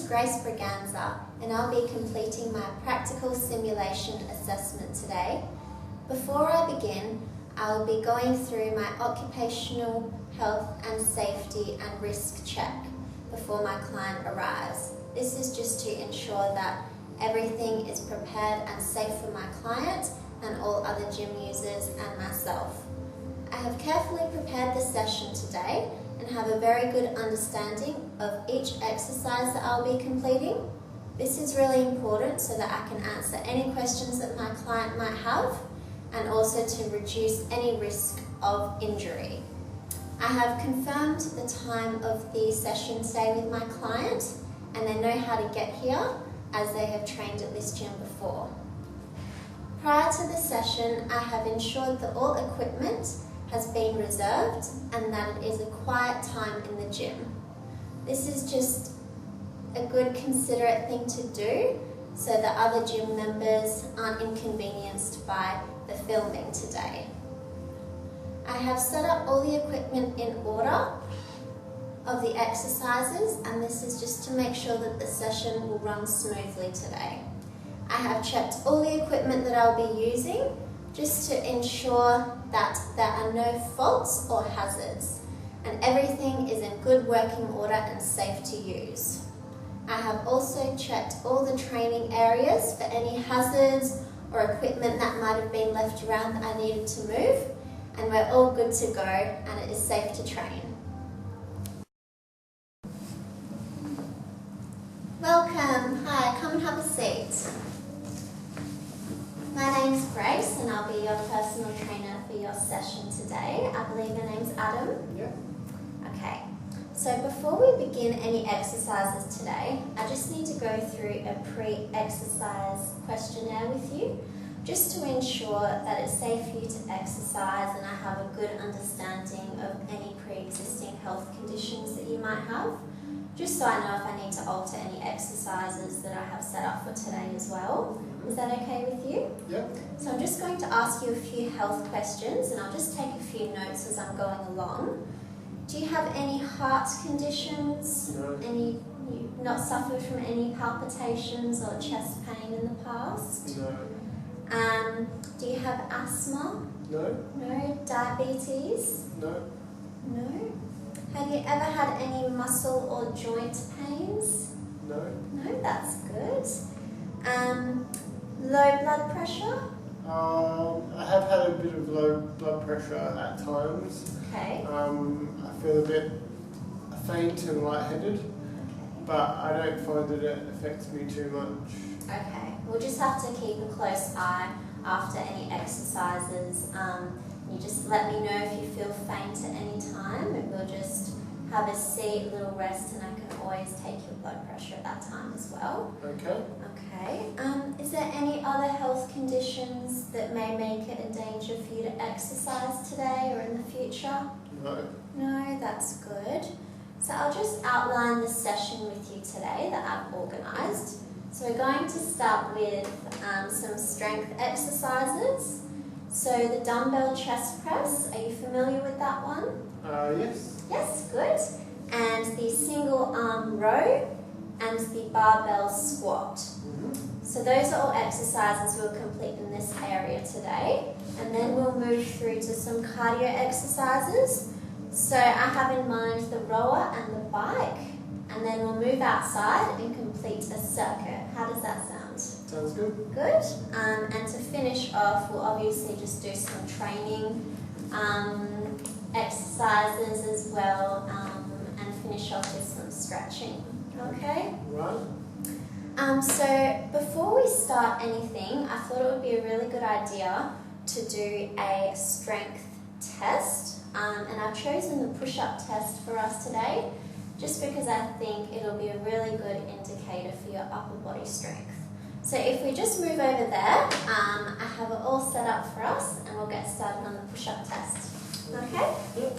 Grace Braganza and I'll be completing my practical simulation assessment today. Before I begin, I'll be going through my occupational health and safety and risk check before my client arrives. This is just to ensure that everything is prepared and safe for my client and all other gym users and myself. I have carefully prepared the session today and have a very good understanding of each exercise that I'll be completing. This is really important so that I can answer any questions that my client might have and also to reduce any risk of injury. I have confirmed the time of the session today with my client and they know how to get here as they have trained at this gym before. Prior to the session, I have ensured that all equipment has been reserved and that it is a quiet time in the gym. This is just a good considerate thing to do so that other gym members aren't inconvenienced by the filming today. I have set up all the equipment in order of the exercises, and this is just to make sure that the session will run smoothly today. I have checked all the equipment that I'll be using just to ensure that there are no faults or hazards and everything is in good working order and safe to use. I have also checked all the training areas for any hazards or equipment that might have been left around that I needed to move, and we're all good to go and it is safe to train. Welcome, hi, come and have a seat. My name's Grace and I'll be your personal trainer for your session today. I believe your name's Adam? Yeah. Okay, so before we begin any exercises today, I just need to go through a pre-exercise questionnaire with you, just to ensure that it's safe for you to exercise and I have a good understanding of any pre-existing health conditions that you might have, just so I know if I need to alter any exercises that I have set up for today as well. Is that okay with you? Yeah. So I'm just going to ask you a few health questions and I'll just take a few notes as I'm going along. Do you have any heart conditions? No. You've not suffered from any palpitations or chest pain in the past? No. Do you have asthma? No. No. Diabetes? No. No. Have you ever had any muscle or joint pains? No. No, that's good. Low blood pressure? I have had a bit of low blood pressure at times. Okay. I feel a bit faint and lightheaded, but I don't find that it affects me too much. Okay, we'll just have to keep a close eye after any exercises. You just let me know if you feel faint at any time and we'll just have a seat, a little rest, and I can always take your blood pressure at that time as well. Okay. Okay. Is there any other health conditions that may make it a danger for you to exercise today or in the future? No. No, that's good. So I'll just outline the session with you today that I've organised. So we're going to start with some strength exercises. So the dumbbell chest press, are you familiar with that one? Yes. Yes, good. And the single arm row and the barbell squat. So those are all exercises we'll complete in this area today. And then we'll move through to some cardio exercises. So I have in mind the rower and the bike. And then we'll move outside and complete a circuit. How does that sound? Sounds good. Good. And to finish off, we'll obviously just do some training exercises as well and finish off with some stretching. Okay? Right. So before we start anything, I thought it would be a really good idea to do a strength test. And I've chosen the push-up test for us today just because I think it'll be a really good indicator for your upper body strength. So if we just move over there, I have it all set up for us and we'll get started on the push-up test. Okay? Yep.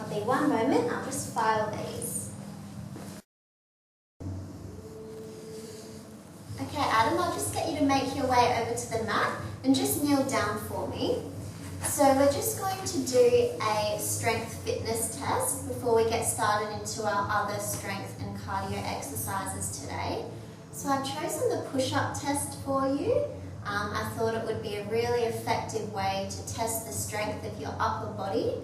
I'll be one moment, I'll just file these. Okay, Adam, I'll just get you to make your way over to the mat and just kneel down for me. So we're just going to do a strength fitness test before we get started into our other strength and cardio exercises today. So I've chosen the push-up test for you. I thought it would be a really effective way to test the strength of your upper body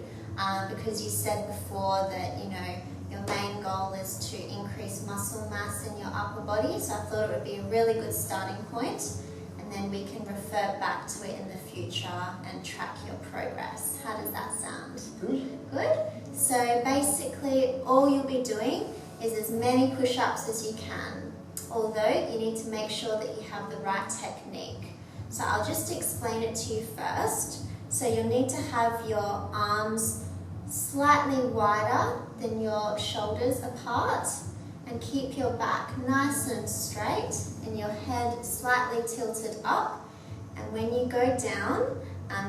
because you said before that, you know, your main goal is to increase muscle mass in your upper body. So I thought it would be a really good starting point, and then we can refer back to it in the future and track your progress. How does that sound? Good. Good. So basically all you'll be doing is as many push-ups as you can, although you need to make sure that you have the right technique. So I'll just explain it to you first. So you'll need to have your arms slightly wider than your shoulders apart, and keep your back nice and straight and your head slightly tilted up. And when you go down,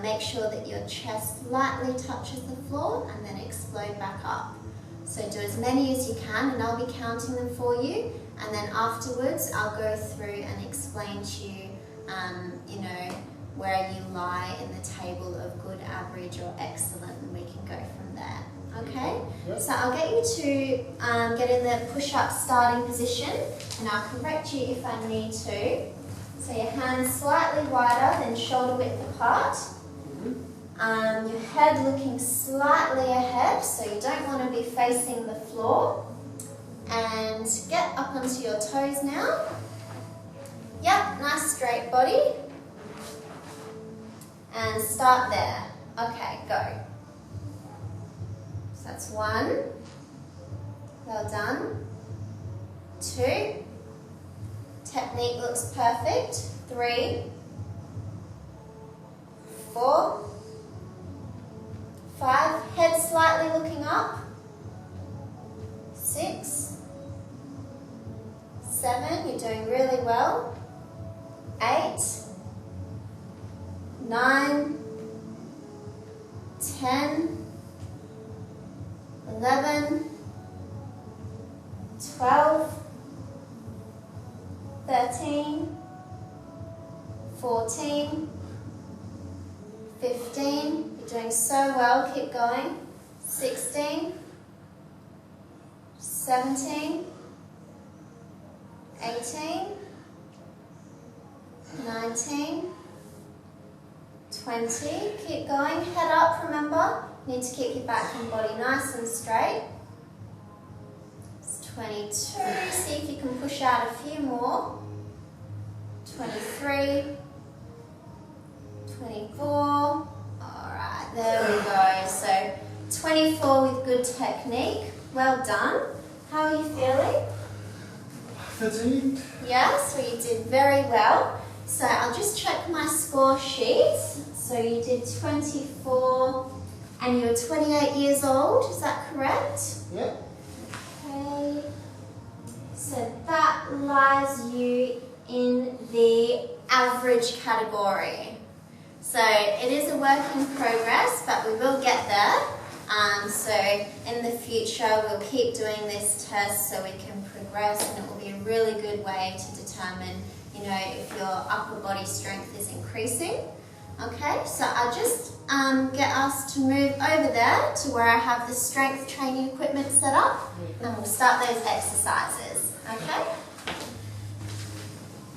make sure that your chest lightly touches the floor and then explode back up. So do as many as you can, and I'll be counting them for you, and then afterwards I'll go through and explain to you, you know, where you lie in the table of good, average or excellent, and we can go from there. Okay? Yep. So I'll get you to get in the push-up starting position, and I'll correct you if I need to. So your hands slightly wider than shoulder width apart. Your head looking slightly ahead, so you don't want to be facing the floor. And get up onto your toes now. Yep, nice straight body. And start there. Okay, go. So that's 1. Well done. 2. Technique looks perfect. 3. 4. 5. Head slightly looking up. 6. 7. You're doing really well. 8. 9. 10. 11. 12. 13. 14. 15. You're doing so well. Keep going. 16. 17. 18. 19. 20. Keep going. Head up, remember. You need to keep your back and body nice and straight. It's 22. See if you can push out a few more. 23. 24. Alright, there we go. So 24 with good technique. Well done. How are you feeling? Fatigued. Yes, well you did very well. So I'll just check my score sheet. So you did 24 and you're 28 years old, is that correct? Yep. Okay. So that lies you in the average category. So it is a work in progress, but we will get there. So in the future we'll keep doing this test so we can progress, and it will be a really good way to determine, you know, if your upper body strength is increasing. Okay, so I'll just get us to move over there to where I have the strength training equipment set up, and we'll start those exercises. Okay.